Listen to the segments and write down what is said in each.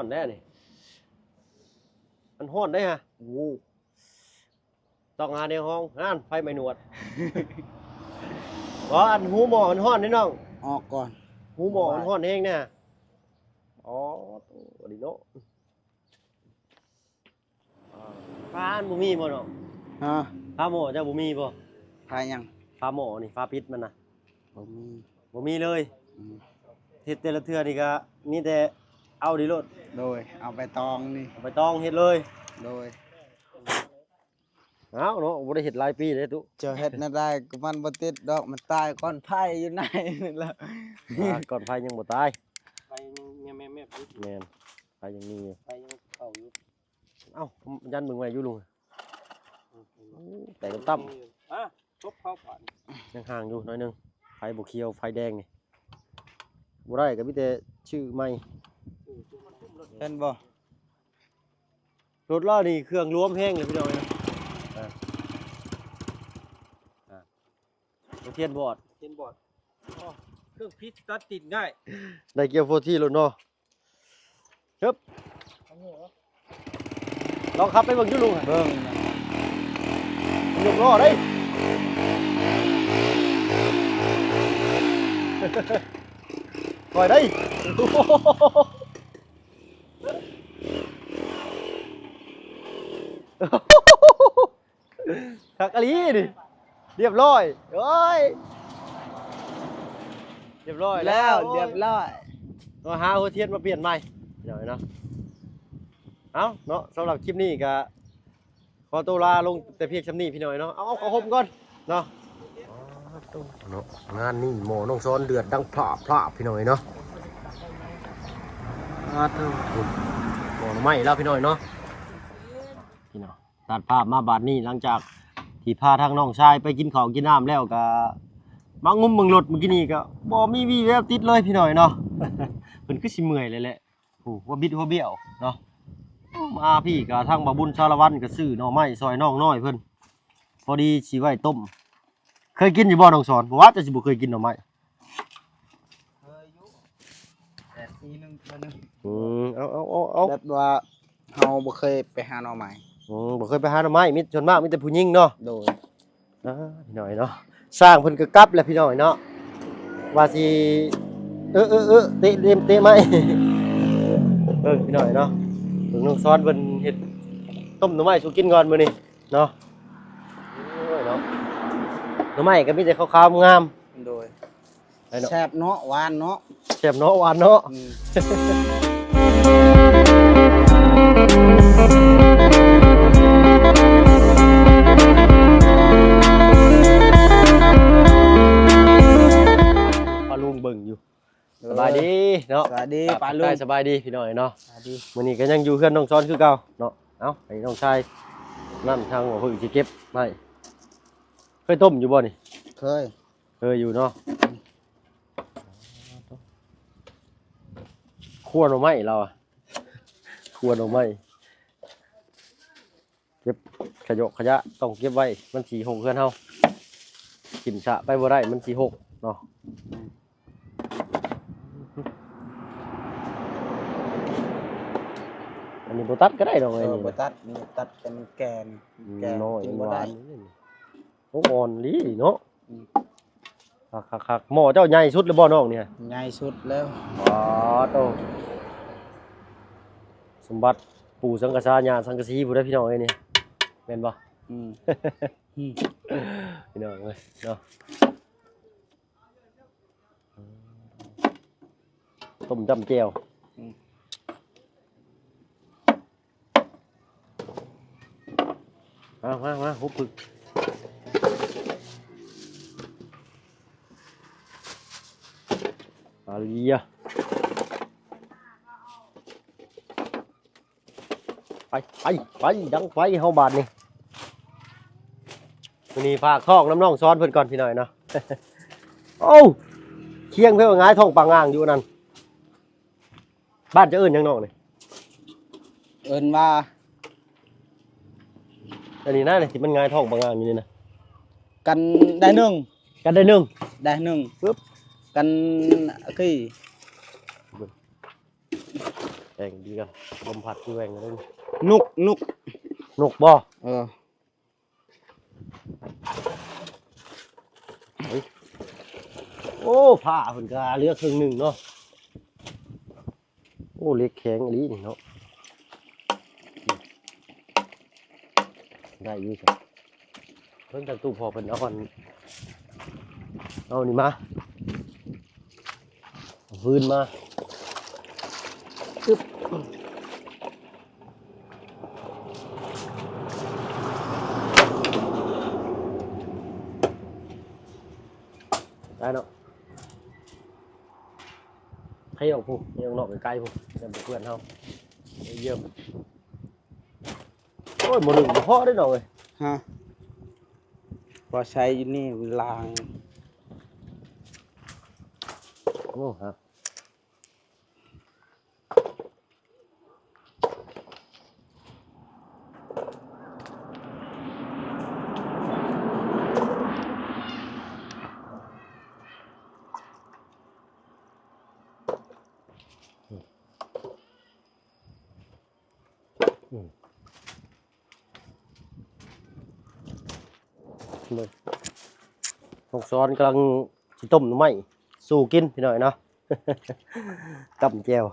อนแน่นี่มันห้อนได้ฮะโอ้ต้องหาในห้องนั่นไฟไม่หนวดว่าอันหูหมอมันห้อนนี่น้องออกก่อนหูหมอมันห้อนเองเนี่ยอ๋อตัวดีโน่ฟ้าอันบุมีบ่เนาะฮะฟ้าหมอเจ้าบุมีบ่พายยังฟ้าหมอนี่ฟ้าพิษมันนะบ่มีบ่มีเลยเฮ็ดแต่ละเทื่อนี่ก็มีแต่เอาดีโลดโดยเอาไปตองนี่เอาไปตองเฮ็ดเลยโดยเอ้าเนาะบ่ได้เฮ็ดหลายปีเลยตุเจอเฮ็ดน่ะได้ก็มันบ่ติดดอกมันตายก่อนไผอยู่ไหนนี่ล่ะก่อนไฟยังบ่ตายไฟยังแม่แม่นไฟยังมีอยู่ไฟยังเข้าอยู่เอ้ายันมึงไว้อยู่ลุงแต่ตั้มทบเข้าผ่านยังห่างอยู่หน่อยนึงไฟบ่เขียวไฟแดงนี่บ่ได้ก็มีแต่ชื่อใหม่เห็นบ่รถล้อนี่เครื่องรวมแห้งเลยพี่น้องนะเทียนบอร์ดเครื่องพิษตัดติดง่ายได้เกียร์โฟทีรถเนาะครับลองขับไปเบิ่งอยู่ลุงเบิ่งยกล้อได้ปล่อยได้ขักอะไรดิเรียบร้อยเอ้ยเรียบร้อยแล้วเรียบร้อยก็หาหัวเทียนมาเปลี่ยนใหม่เดี๋ยวเนาะเอาเนาะสำหรับคลิปนี้ก็ขอตัวลาลงแต่เพียงชำนี้พี่หน่อยเนาะเอาขอห่มก่อนเนาะงานนี่หมอน้องซ้อนเดือดดังพลาพี่หน่อยเนาะหมอไม่แล้วพี่หน่อยเนาะพี่น้องตัดภาพมาบาดนี้หลังจากที่พาทางน้องชายไปกินข้าวกินน้ำแล้วก็มางุ้มมึงรถเมื่อกี้นี่ก็บ่มีวี่แววติดเลยพี่หน่อยเนาะเพิ่นคือสิเมื่อยเลยแหละโอ้ว่าบิดว่าเบี้ยวเนาะมาพี่ก็ทางบ่บุญชาละวันก็ซื้อหน่อไม้ซอยน้องน้อยเพิ่นพอดีสิไว้ต้มเคยกินอยู่บ่น้องสอนบ่ว่าจะสิบ่เคยกินหน่อไม้เคยอยู่แต่ปีนึงเทื่อนึงเอาแบบว่าเฮาบ่เคยไปหาหน่อไม้บ่เคยไปหาหน่อไม้มีส่วนมากมีแต่ผู้หญิงเนาะโดยพี่น้อยเนาะสร้างเพิ่นก็กลับแล้วพี่น้อยเนาะว่าสิเตะไหมพี่น้อยเนาะเพิ่นน้องซ้อนเพิ่นเฮ็ดต้มหน่อไม้สู่กินก่อนมื้อนี้เนาะหน่อไม้ก็มีแต่ขาวๆงามโดยแซ่บเนาะหวานเนาะแซ่บเนาะหวานเนาะปลาลุงเบิ่งอยู่สบายดีเนาะสวัสดีปลาลุงสบายดีพี่น้อยเนาะสวัสดีมื้อนี้ก็ยังอยู่เพื่อนน้องซ้อนคือเก่าเนาะเอ้าให้น้องชายนั่นทางหัวเพิ่นสิเก็บให้เคยต้มอยู่บ่นี่เคยอยู่เนาะคั่วหน่อไม้เราอะคั่วหน่อไม้เก็บขยะต้องเก็บไว้มันสิหกเพื่อนเฮากินสะไปบ่ได้มันสิหกเนาะอันนี้บ่ตัดก็ได้ดอกไอ้นี่บ่ตัดเป็นแกนน้อยกินบ่บ่ได้โอ้อ่อนลีเนาะคักๆหม้อเจ้าใหญ่สุดแล้วบ่น้องเนี่ยใหญ่สุดแล้วอ๋อโตสมบัติปู่สังกะสาญาสังกะสีผู้ใดพี่น้องเอ้ยนี่แม่นบ่พี่น้องเอ้ยเนาะต้มจำแจ่วมาหุบปึกอาเลียไปดังไฟเฮาบาดนี่วันนี้ฝากท้องน้ำน้องซ้อนเพิ่นก่อนพี่หน่อยเนาะโอ้เคียงเพิ่นง่ายท้องปังอ่างอยู่นั่นบ้านจะเอิ้นหยังน้องนี่เอิ้นว่าอันนี้นะนี่ที่มันง่ายท้องปังอ่างอยู่นี่นะกันได้หนึ่งปึ๊บกันคือ แต่งดีกันลมพัดคือแหวงเลย นุก นกบ่ เออ โอ้ผ้าเพิ่นก็เหลือครึ่งหนึงเนาะโอ้เล็กแข็งอีหลีนี่เนาะได้อยู่จ้ะเพิ่นจากตู้พอเพิ่นเอาก่อนเอานี่มาเอาพื้นมาปึ๊บได้เนาะให้ออกผู้ให้ออกนอกไปไกลผู้เดี๋ยวเพื่อนเฮาเยี่ยมโอ้ยหมดหนึ่งบ่พอได้ดอกเว้ย ฮะพอใช้อยู่นี่ลาง โอ้ครับเลยน้องซ้อนกำลังสิต้มหน่อไม้สู่กินพี่หน่อยเนาะ ตำแจ่ว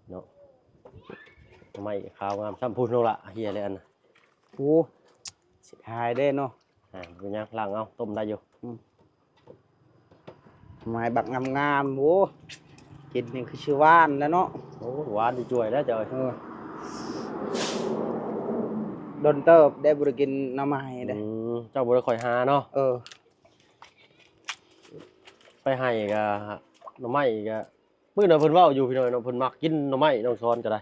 เนาะหน่อไม้ขาวงามซ้ำพูดโนละเฮียเลยอันน่ะ โอ้เสียดายได้เนาะ เป็นยังล้างเอาต้มได้อยู่ ไม้บักงามๆโอ้กินนี่คือชื่อว่านแล้วเนาะ โอ้หวานดีจ่วยแล้วเจ้า เออโดนเติบได้บริกินหน้ำไม้ได้ เจ้าบุรีคอยหาเนาะ เออ ไปให้ก็หน่อไม้ก็มื้อน่ะเพิ่นเว้าอยู่พี่น้อยเนาะเพิ่นมักกินหน่อไม้น้องซ้อนก็ได้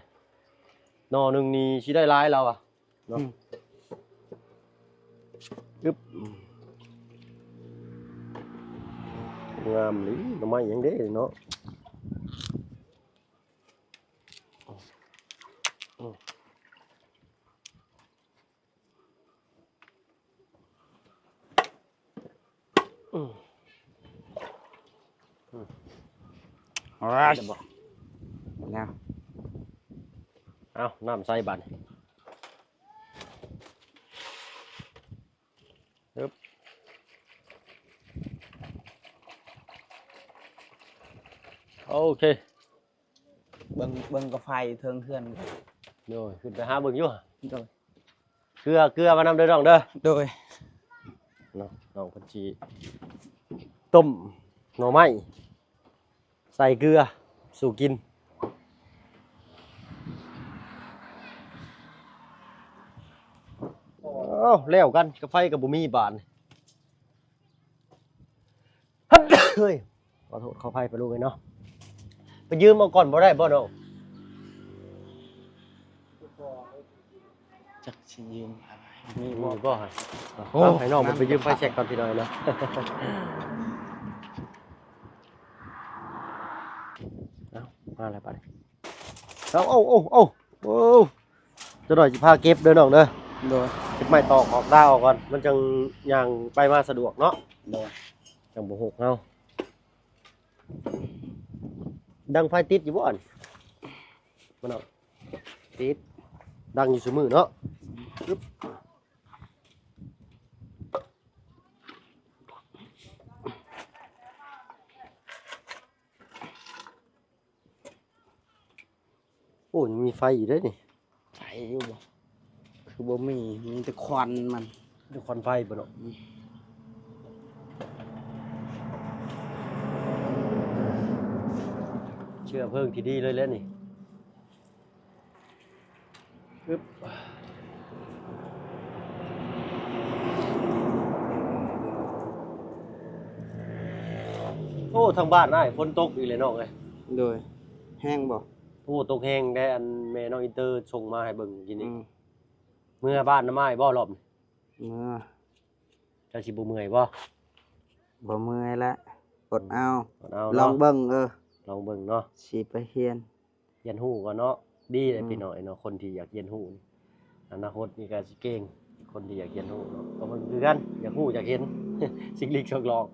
หน่อหนึงนี่สิได้หลายแล้วอ่ะเนาะอึ๊บงามนี่หน่อไม้หยังเด้เนาะรัชแล้ว เอาน้ำใส่บัดอึ๊บโอเค เบิ่งกาไฟเทิงเพื่อน โดยขึ้นไปหาเบิ่งอยู่หั่น โดย เกลือมานำเด้อน้องเด้อ โดย น้องเพิ่นสิต้มหน่อไม้ใส่เกลือสู่กินอ้าวแล้วกันกาไฟกับบ่มีบาดนี่ เฮ้ยขอโทษขออภัยไปลูกเลยเนาะไปยืมเอาก่อนบ่ได้บ่น้อง จักสิยืมอะไร มีบ่ฮะ โอ้ เอาให้น้องมันไปยืมไฟแช็กก่อนพี่น้อยเนาะ เอามาแล้วไปเอาโอ้จะหน่อยสิพาเก็บเด้อน้องเด้อ โดย เก็บไม้ตอกออกดาวออกก่อนมันจังย่างไปมาสะดวกเนาะ โดย จังบ่หกเฮาดังไฟติดอยู่บ่อันมันเอา ติด ดังอยู่ซุมื้อเนาะปึ๊บโอ้ยังมีไฟอยู่เด้อนี่ ใช้อยู่บ่คือบ่มีแต่ควันมัน ดูควันไฟบ่เนาะเชื้อเพลิงที่ดีเลยแล้วนี่ปึ๊บโอ้ทางบ้านน่ายฝนตกอีกเลยน้องเอ้ย โดยแห้งบ่ โอ้ตกแห้งได้อันแม่น้องอินเตอร์ส่งมาให้เบิ่งกิน อื นี่ ม เมื่อบ้านน้ำไม้บ่รอบนี่ เมื่อ เจ้าสิบ่เมื่อยบ่ บ่เมื่อยละกดเอา เอา ลอง เนาะ เบิ่งลองเบิ่งเนาะ สิไปเฮียน เรียนฮู้ก่อนเนาะดีเลยพี่น้อยเนาะคนที่อยากเรียนฮู้นี่ อนาคตนี่ก็สิเก่งคนที่อยากเรียนรู้เนาะก็มันคือกันอยากฮู้อยากเห็น สิ่งลีกชอกหลอก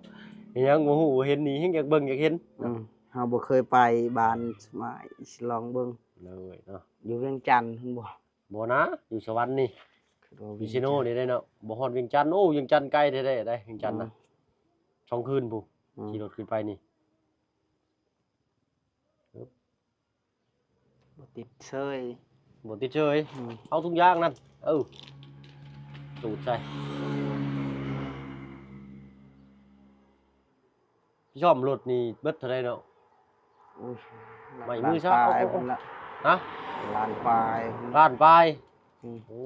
อิหยังบ่ฮู้เห็นนี่เฮงอยากเบิ่งอยากเห็น เฮาบ่เคยไปบ้านสมัยสิลองเบิ่ง เลยเนาะ อยู่เวียงจันทน์เพิ่นบ่ บ่นะอยู่สวรรค์นี่ คือว่า วิชิโนนี่ได้เนาะบ่ฮอดเวียงจันทน์โอ้เวียงจันทน์ไกลแท้ๆได้เวียงจันทน์นะ2คืนพุขี่รถขึ้นไปนี่ บ่ติดเชย บ่ติดเฉยเอาทุกอย่างนั่นสูดใส่พี่ชอบรถนี่เบิดเท่าใดเนาะ อุ้ย ไม่มือซะ ล้านปลาย เอา พุ่นละ ฮะ ล้านปลายพุ่น ล้านปลาย อืม โอ้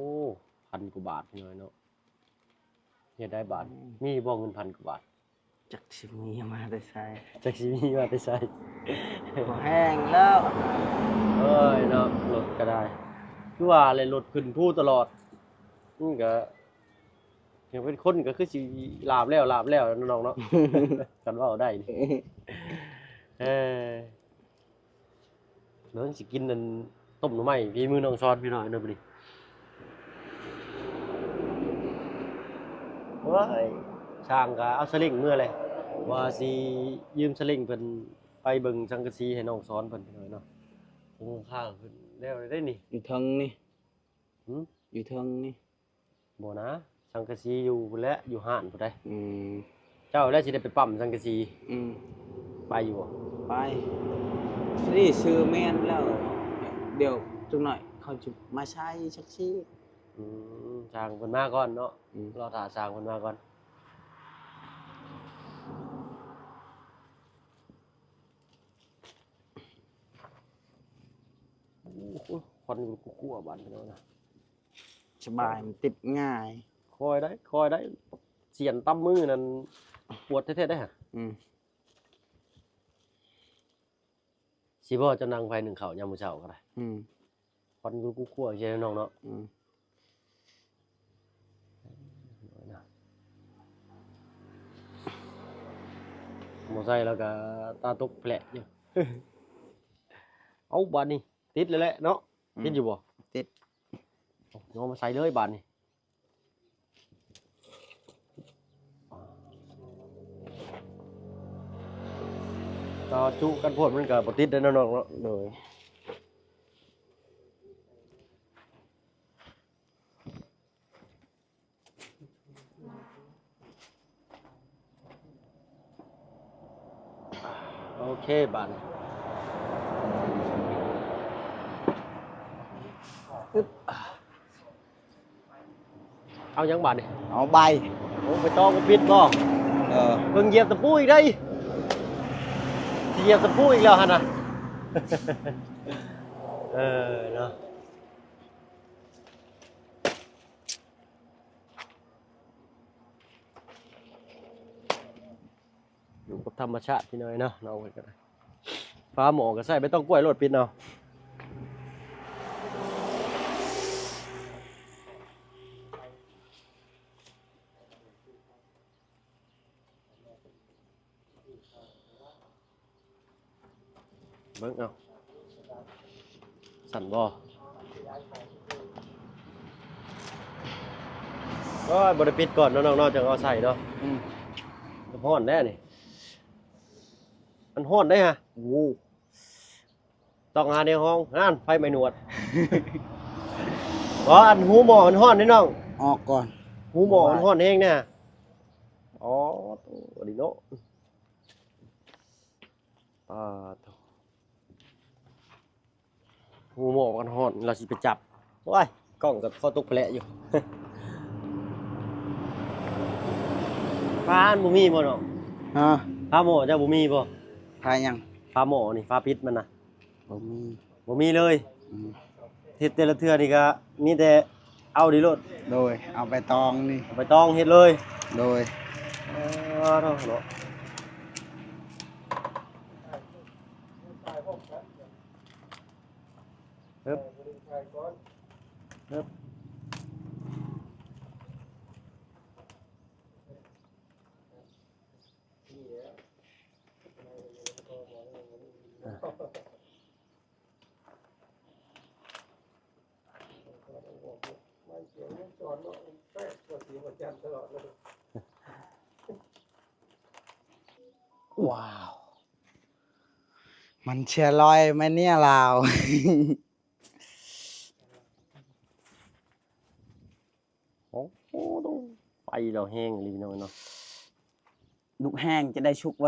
พันกว่าบาทพี่น้อยเนาะเฮ็ดได้บาทมีบ่เงินพันกว่าบาท จักสิมีมาได้ใช้ จักสิมีว่าได้ใช้ บ่แห้งแล้ว เอ้ยเนาะรถก็ได้คือว่าเลยรถขึ้นผู้ตลอดนี่ก็ยังเป็นคนก็คือสิลาบแล้วน้องๆเนาะ กันเว้าได้นี่เออเรื่องสิกินนั่นต้มหน่อไม้พี่มือน้องซ้อนพี่น้อยเนาะบัดนี้ว้ายช่างก็เอาสลิงเมื่อเลยว่าสิยืมสลิงเพิ่นไปเบิ่งสังกะสีให้น้องซ้อนเพิ่นพี่น้อยเนาะคงค่าขึ้นแล้วได้นี่ อยู่เทิงนี่ หึ อยู่เทิงนี่ บ่นะสังกะสีอยู่พุ่นแหละอยู่ห้านพุ่นได้ อืม เจ้าแล้วสิได้ไปปั๊มสังกะสี อืม ไปอยู่บ่ ไปนี่ซื้อแม่นแล้ว เดี๋ยวจักหน่อยเขาจะมาใช้ชักซี่ ช่างเพิ่นมาก่อนเนาะ อืม รอท่าช่างเพิ่นมาก่อนโอ้โหควันอยู่กลัวๆบาดนี้เนาะ สบายมันติดง่าย คอยได้เสียนตั้มมือนั่นปวดแท้ๆได้ฮะ อืม สิบ่จะนั่งไฟหนึ่งข้าวยามมื้อเช้าก็ได้ อืม ควันอยู่กลัวๆใช่น้องเนาะ อืม มอไซค์แล้วก็ตาตกแผลอยู่ เอาบาดนี้ติดเลยแหละเนาะติดอยู่บ่ ติด เอามาใส่เลยบาดนี้ต่อจุกันโพดมันก็บ่ติดได้อน้องๆเนาะ โดย โอเคบาดนี้เอายังบาดนี้ เอาใบ โอ้ไปตองก็ปิดบ่ เพิ่งเหยียบตะปูอีกได้สิเหยียบตะปูอีกแล้วหั่นน่ะ เออเนาะอยู่กับธรรมชาติพี่น้อยเนาะเราก็ได้ฟ้าหมอก็ใส่ไม่ต้องกล้วยรถปิดเนาะเบิ่งเอาสั่นบ่ก็บ่ได้ปิดก่อนเนาะน้องๆจังเอาใส่เนาะ อืม มันฮ้อนแน่นี่มันฮ้อนได้ฮะ โอ้ ต้องหาในห้องนั่นไฟไม่หนวด อันหูหมอมันฮ้อนนี่น้อง ออกก่อน หูหมอมันฮ้อนเองเนี่ยอ๋อตัวดิโนตัวหูหมอมันฮ้อนเราสิไปจับว้ายกล้องกับข้อตกแผลอยู่ ฟ้าอันบ่มีบ่เนาะ ฮะ ฟ้าหมอเจ้าบ่มีบ่ ทายยัง ฟ้าหมอนี่ฟ้าพิษมันน่ะ บ่มี บ่มีเลย อืม เฮ็ดแต่ละเทื่อนี่ก็มีแต่เอาดิโลด โดย เอาไปตองนี่ เอาไปต้องเฮ็ดเลย โดย เนาะเนาะเฮ้บเฮ้บ ว้าว มันเชียร์ลอยไหมเนี่ยลาว โอ้โหไปเราแห้งเลยพี่น้องเนาะ ลูกแห้งจะได้ชุกไว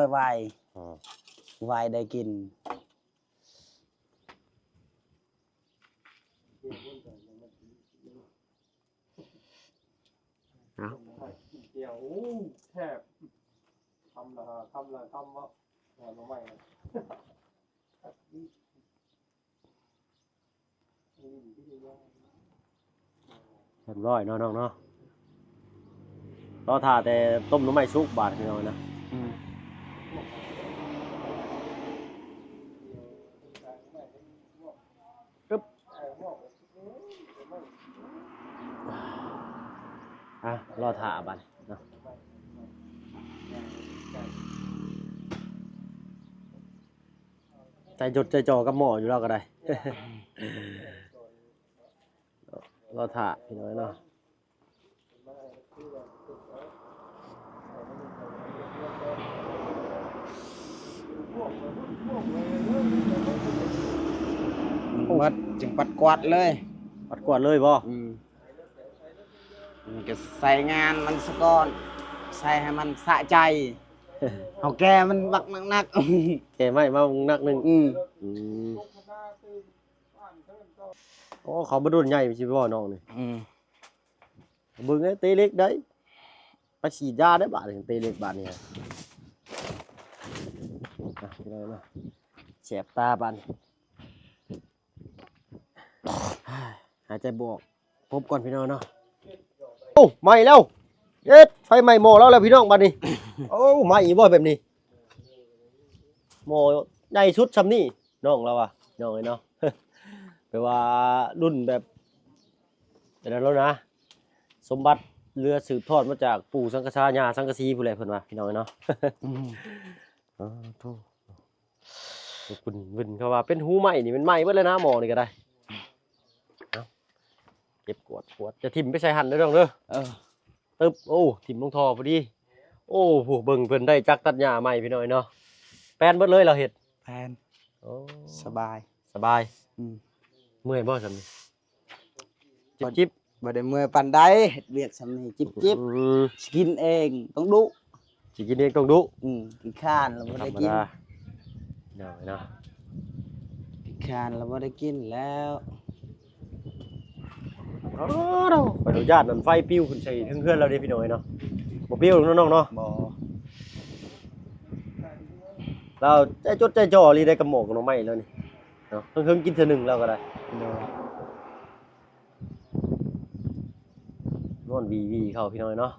อ่า ๆไวได้กิน เอา เดียวแทบทำว่าหาใหม่ เรียบร้อยเนาะน้องเนาะรอท่าแต่ต้มน้ำไม้สุกบาดพี่น้องนะ อืม อ่ะรอท่าบาดเนาะใจจดใจจ่อกับหมออยู่แล้วก็ได้ รอท่าพี่น้องเนาะ มัดจึงปัดกวาดเลย ปัดกวาดเลยบ่ มันก็ใส่งานมันสะก่อน ใส่ให้มันสะใจ เอาแกมันบักนัก แกไม่มานักหนึง ๆอืม อืมโอ้เขาบ่ดุนใหญ่สิบ่น้องนี่ อืม เบิ่งไอ้เตเล็กได้ไปฉีดยาได้บาดนี่เตเล็กบาดนี่อ่ะพี่น้องเนาะแสบตาบาดนี่หายใจบวกพบก่อนพี่น้องเนาะโอ้ไหม้แล้วเอ็ดไฟไหม้หม้อแล้วพี่น้องบาดนี้ โอ้ไหม้อีบ่แบบนี้หม้อใหญ่สุดซำนี้น้องเราอ่ะน้องเอ้ยเนาะ แปลว่ารุ่นแบบแต่นั้นแล้วนะ สมบัติเรือสืบทอดมาจากปู่สังกะชาญาสังกะสีผู้ใดเพิ่นว่าพี่น้องเนาะ อ๋อโธ่คุณวินเขาว่าเป็นหูใหม่นี่มันใหม่เบิดแล้วนะหมอนี่ก็ได้เอาเก็บกวดจะทิ่มไปใส่หั่นเด้อน้องเด้อ เออ ตึ๊บโอ้ทิ่มลงท่อพอดีโอ้โหเบิ่งเพิ่นได้จักตัดหญ้าใหม่พี่น้อยเนาะแป้นเบิดเลยเราเฮ็ด แพน โอ้ สบาย สบาย อืม เมื่อยบ่ซั่นนี่จิบ บ่ได้เมื่อยปานใดเฮ็ดเวียกสำนี้จิบ อืม ๆกินเองต้องดุ สิกินเองต้องดุ กินข้านแล้วบ่ ธร ได้ รม กิน ดาเนาะเนาะ กินข้านแล้วบ่ได้กินแล้ว อ๋อเนาะขออนุญาตนั่นไฟปิ้วขึ้นใส่เฮือนๆเราเด้พี่น้อยเนาะบ่ปิ้วหรอกน้องๆเนาะ บ่ เราใจจดใจจ่อลีได้กับหมอกกับน้องไม้แล้วนี่เนาะเพิ่งกินเทื่อหนึงแล้วก็ได้ โดย นอนวีเข้าพี่น้อยเนาะ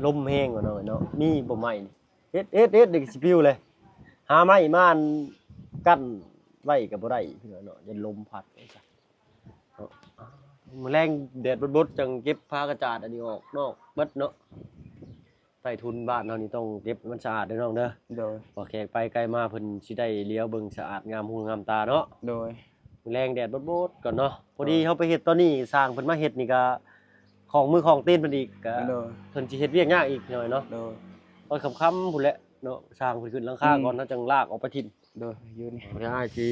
ลมแห้งกว่าน้อยเนาะมีบ่ไหม้นี่เฮ็ดเด็กสิปิ้วเลยหาไม้มาอันกั้นไว้ก็บ่ได้พี่น้อยเนาะยันลมพัดไปจ้ะเนาะมื้อแรงแดดบดๆจังเก็บผ้ากระจาดอันนี้ออกนอกเบิดเนาะใต้ทุนบ้านเฮานี่ต้องเก็บให้มันสะอาดเด้อน้องเด้อ โดย ว่าแขกไปไกลมาเพิ่นสิได้เลี้ยวเบิ่งสะอาดงามหูงามตาเนาะ โดย แรงแดดบดๆก่อนเนาะพอดีเฮาไปเฮ็ดตอนนี้สร้างเพิ่นมาเฮ็ดนี่ก็ของมือของตีนเพิ่นอีกก็ โดย เพิ่นสิเฮ็ดเวียกยากอีกหน่อยเนาะ โดย ตอนค่ำๆพุ่นแหละเนาะสร้างเพิ่นขึ้นหลังคาก่อนเนาะจังลากออกไปทิ่ม โดยอยู่นี่ บ่ได้สิ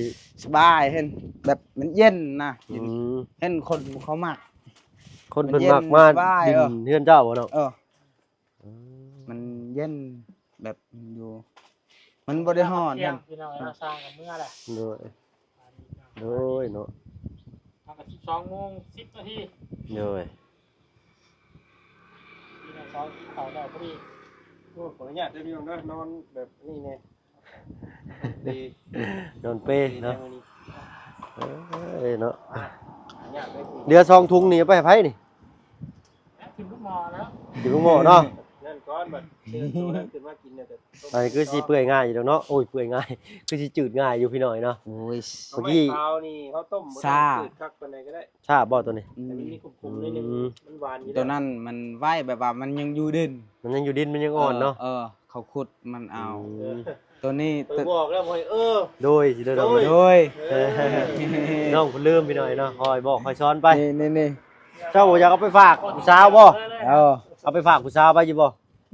สบายเห็นแบบมันเย็นนะ อืม เห็นคนเขามัก คนเพิ่น มันเย็น มักมา สบาย ดิน เออ เฮือนเจ้าบ่เนาะ มันเย็นแบบอยู่ มันบ่ได้ฮ้อน เที่ย กั ง น พี่น้องเราสร้างกับเมื่อแหละ โดยโดยเนาะ ทำกับ12:10 นาที โดย พี่น้องซ้อนเขาแล้วพอดี โอ้ขออนุญาตได้พี่น้องเด้อนอนแบบนี้แน่ดี นอนเป้เนาะเอ้ยเนาะ อนุญาตได้สิ เรือซองทุงนี่เอาไปให้ไผนี่ แล้วถึงลูกหมอแล้ว อยู่ลุงหม้อเนาะ นั่นก้อนบัดเชิญตัวนั้นขึ้นมากินเนี่ยแต่ต้ม อันนี้คือสิเปื่อยง่ายอยู่ดอกเนาะโอ้ยเปื่อยง่าย คือสิจืดง่ายอยู่พี่น้อยเนาะ โอ้ย เมื่อกี้ เท้านี่เขาต้มบ่ ซ่า ได้จืดคักปานใดก็ได้ ชาบ่ตัวนี้ อื แต่ ม มันมีคุมๆนิดนึง อืม มันหวานอยู่ ตัวนั้นมันไหวแบบว่ามันยังอยู่ดิน มันยังอยู่ดินมันยังอ่อนเนาะ เขาขุดมันเอา อืม ตัวนี้ บอกแล้วบ่ให้โดยสิเด้อ โดย น้องเพิ่นลืมไปหน่อยเนาะคอยบอกคอยสอนไป นี่ เจ้าอยากเอาไปฝากผู้สาวบ่ เอา เอาไปฝากผู้สาวไปอยู่บ่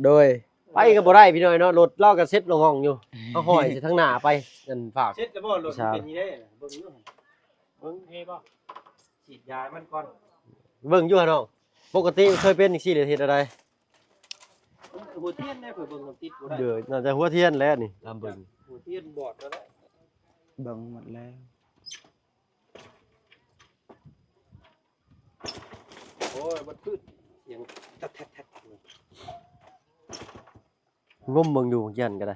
โดย ไปก็บ่ได้พี่น้อยเนาะรถเราก็เซ็ตลงห้องอยู่เอาห้อยใส่ทางหน้าไปนั่นฝาก เช็ดแล้วบ่รถเป็นนี่ได้เบิ่งอยู่ เฮ้ยป่ะ ฉีดยามันก่อน เบิ่งอยู่หั่นเนาะปกติเคยเป็นจังซี่เลยเฮ็ดอะไร หัวเทียนได้เผื่อเบิ่งมันติดบ่ได้ เด้อน่าจะหัวเทียนแล้วนี่ตามเบิ่ง หัวเทียนบอดแล้วได้ เบิ่งหมดแล้ว โอ้ยมันพืชเสียงแทะ งมเบิ่งอยู่ยันก็ได้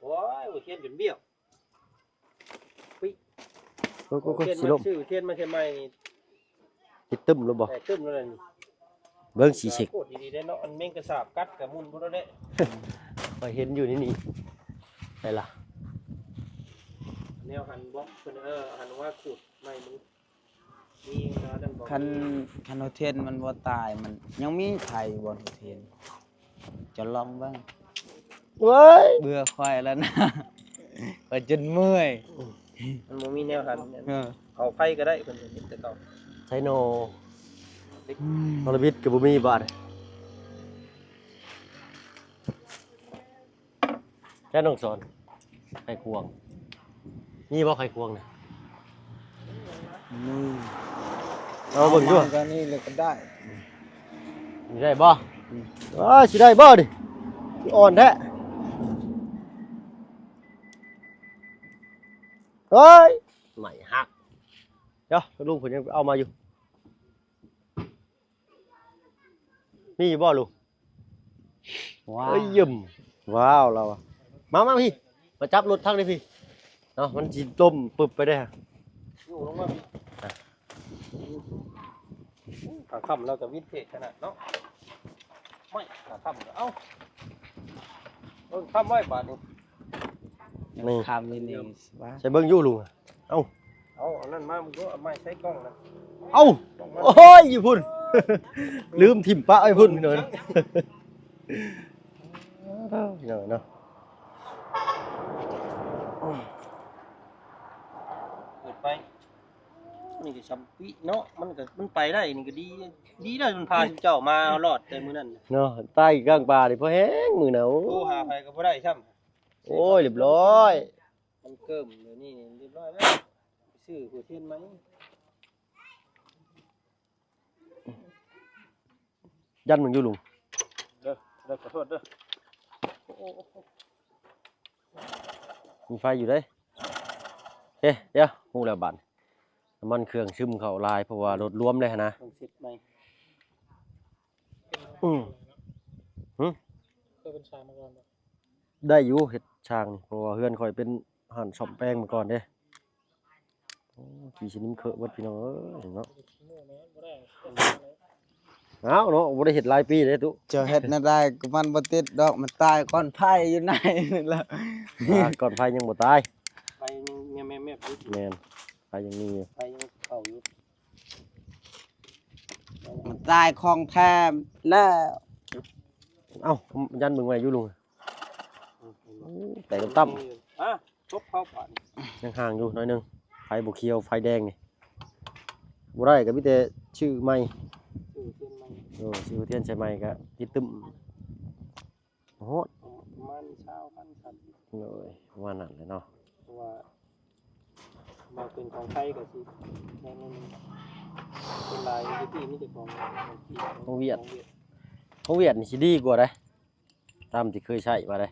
โอ้ยหัวเทียนจนเบี้ยว ก็สิลม ชื่อเทียนมาใช่ไหมนี่ สิตึมแล้วบ่ แต่ตึ้มแล้วนี่ เบิ่งสีเช็ค โคตรดีๆได้เนาะอันแม่งกระสาบกัดกับมุนบ่ได้ ไปเห็นอยู่นี่ไปล่ะ แนวหันบล็อกเพิ่นหันว่าขูดไม่มึงมีนั่นบอก คันโอเทียนมันบ่ตายมันยังมีไข่บ่โอเทียนจะลองบ้าง เว้ย เบื่อควายแล้วนะ ก็จนเมื่อย มันบ่มีแนวหัน เออ เอาไผก็ได้เพิ่นเห็นแต่เก่า ไซโนนรบิดกับบุมีบาทแค่น้องสอนไข่ควงนี่บ่ไข่ควงเนี่ย นี่ เอาเบิ่งด้วย ก็นี่เลยก็ได้ สิได้บ่สิได้บ่ดิอ่อนแท้เฮ้ยไม่หักเดี๋ยวลุงผมยังเอามาอยู่มีอยู่บ่ลุง ว้า เอ้ยยิ่มว้าวเราอะมาพี่มาจับรถทั้งนี้พี่เนาะมันสิต้มปึบไปได้ฮะ อยู่ลงมาพี่ขาค่ำเราจะวิเศษขนาดเนาะไม่ขาค่ำเอ้าค่ำไว้บาดนี้ นี่ คำนี่ว่า ใส่เบิ้งอยู่ลุงอะเอ้า เอาอันนั้นมามึงก็เอาไม้ใช้กล้องนะ เอ้าโอ้ยอยู่พุ่น ลืมถิ่มปะไอ้พุ่นพี่หน่อยพี่หน่อยเนาะ เปิดไปนี่ก็ชัมปิเนาะมันไปได้นี่ก็ดีได้มันพาเจ้ามาเอารอดแต่มื้อนั้น เนาะใต้กลางป่าดิพอแห้งมือหนาว โอ้หาไปก็บ่ได้ซ้ำ โอ้ยเรียบร้อย มันเกิ่มเดี๋ยวนี้เรียบร้อยแล้วไปซื้อหัวเทียนไหม ยันมึงอยู่ลุง เด้อขอโทษเด้อ มีไฟอยู่เด้เฮ้เดี๋ยวฮู้แล้วบัดน้ำมันเครื่องซึมเข้าลายเพราะว่ารถรวมเลยนะ ต้องเสร็จไหม เคยเป็นชายมาก่อนป่ะ ได้อยู่เฮ็ดช่างนี่เพราะว่าเฮือนข่อยเป็นหันซ่อมแป้งมาก่อนเด้โอ้กี่ชนิดเคอะเบิดพี่น้องเอ้ยเนาะ โม่แม่บ่ได้ เอ้าเนาะบ่ได้เฮ็ดหลายปีเด้ตุ เจ้าเฮ็ดน่ะได้ก็มันบ่ติดดอกมันตายก่อนไผอยู่ไหนนี่ล่ะ ก่อนไฟยังบ่ตาย ไปยังแม่ๆไป แม่นไฟยังมีอยู่ ไปยังเข้าอยู่ มันตายของแท้แล้ว เอ้ายันมึงไว้อยู่ลุงแต่ตั้ม อ่ะทบเข้าป่าน ยังห่างอยู่หน่อยหนึงไฟบ่เขียวไฟแดงนี่บ่ได้ก็มีแต่ชื่อใหม่ ซื้อเทียนไหม ชื่อเทียนใช่ไหมก็ติดตึมโอ้โห ประมาณ20,000ครับ เลยว่านั่นเลยเนาะ เพราะว่ามาเป็นของไทยก็สิแค่นั้นเป็นลายที่มีแต่ของ เวียดนี่สิดีกว่าเด้ตามที่เคยใช้มาได้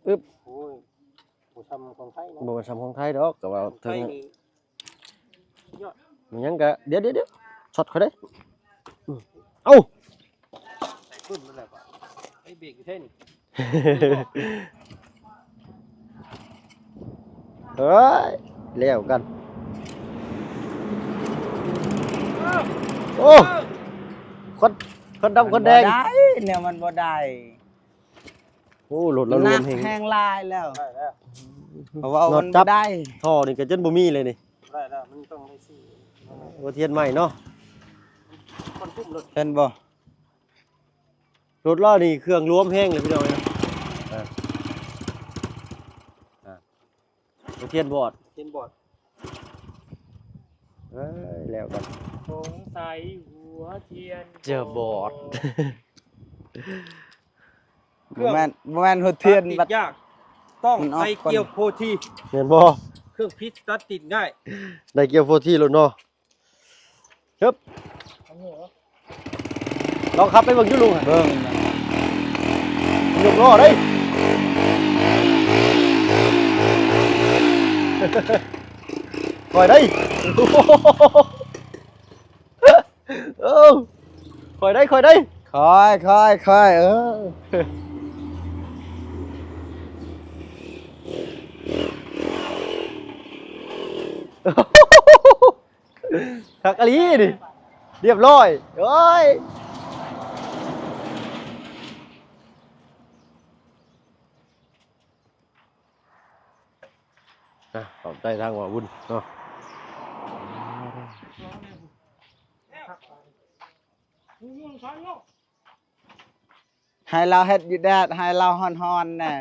โอ้ยบ่ทำของไทยเนาะ บ่ว่าสำของไทยดอกก็ว่า ของไท ถึง ยนี่ยอด มันยังก็เดี๋ยวช็อตเขาได้เอ้า ใส่ขึ้นนั่นแหละป่ะไอ้เบรกอยู่แท้นี่ เฮ้ยแล้วกันโอ้คนดำคนแดง บ่ได้เนี่ยมันบ่ได้ โอ้รถเรารวม ห เฮ นั ง กแห้งลายแล้ว ได้แล้ว เพราะว่ามัน จั บ่ บ ได้ ท่อนี่ก็จนบ่มีเลยนี่ ได้แล้วมันต้องได้ซื้อ ว่าเทียนใหม่เนาะ คนพุ่มรถ เห็นบ่ รถล้อนี่เครื่องรวมแห้งเลยพี่น้องนะเทียนบอร์ด เทียนบอร์ด เอ้ยแล้วกัน สงสัยหัวเทียน เจอบอร์ด บ่แม่นหัวเทียน ติ บัด ดยากต้อง มันออก ไปเกี่ยวโพธี เห็นบ่ เครื่องพิษตัดติดง่าย ได้เกียร์โฟที่รถเนาะครับ เอาหัว ลองขับไปเบิ่งอยู่ลุง เบิ่ง ยกล้อเด้ยคอยได้เออคอยได้ ค่อยเออ คักอะลีดิเรียบร้อยเอ้ยขอบใจทางว่าบุญเนาะ ให้เราเฮ็ดอยู่แดดให้เราฮ้อนๆน่ะ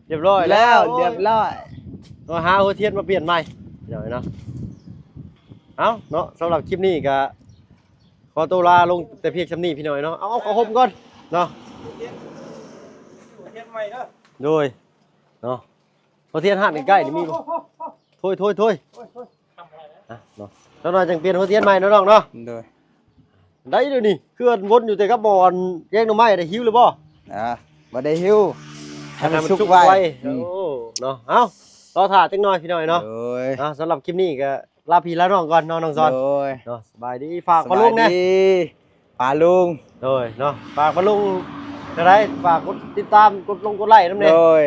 เรียบร้อย แล้วเรียบร้อย ก็หาหัวเทียนมาเปลี่ยนใหม่เดี๋ยวเนาะเอาเนาะสำหรับคลิปนี้ก็ขอตัวลาลงแต่เพียงชำนี้พี่หน่อยเนาะเอาขอหมก่อนเนาะ เทียนใหม่เด้อ โดยเนาะหัวเทียนหันใกล้ๆนี่มีบ่ถ้วย ทำอะไรนะ เนาะแล้วหน่อยจังเปลี่ยนหัวเทียนใหม่เนาะน้องเนาะ โดย ได้เดี๋ยวนี้เคลื่อนวนอยู่แต่กับบอนแยกหน่อไม้ได้หิวหรือบ่ บ่ได้หิวให้มันสุก ไว ไว้ โอ้เนาะเอารอถ่าจังหน่อยพี่หน่อยเนาะ โดย สำหรับคลิปนี้ก็ลาพี่ลาน้องก่อนน้องซอน โดย เนาะสบายดีฝากปลาลุงนะ สบายดีปลาลุง โดยเนาะฝากปลาลุงอะไรฝากกดติดตามกดลงกดไลค์น้ำเน โดย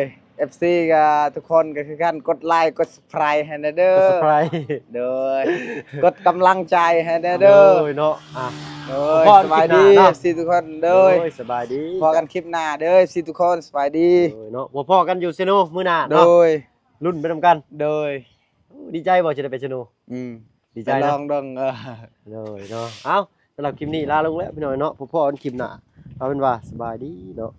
FC ก็ทุกคนก็คือกันกดไลค์กด Subscribe ให้นะเด้ กด อ สไคร โดยกดกำลังใจให้นะ โด เด้อย เนาะโดย พ่อ สบายดี คลิปหน้าเนาะ FC ทุกคนโดย สบายดี พอกันคลิปหน้าเด้อ FC ทุกคนสบายดี โดยเนาะบ่พ่อกันอยู่เซโนมื้อหน้า โด เนาะ ย รุ่นไปทำกัน โดย ดีใจบ่จะได้ไปเซโน ดี ใจ ใจ ล เนาะ องดองเลยเนาะเอ้าสำหรับคลิปนี้ลาลงแล้วพี่น้อยเนาะพ่อกันคลิปหน้าเอาเป็นว่าสบายดีเนาะ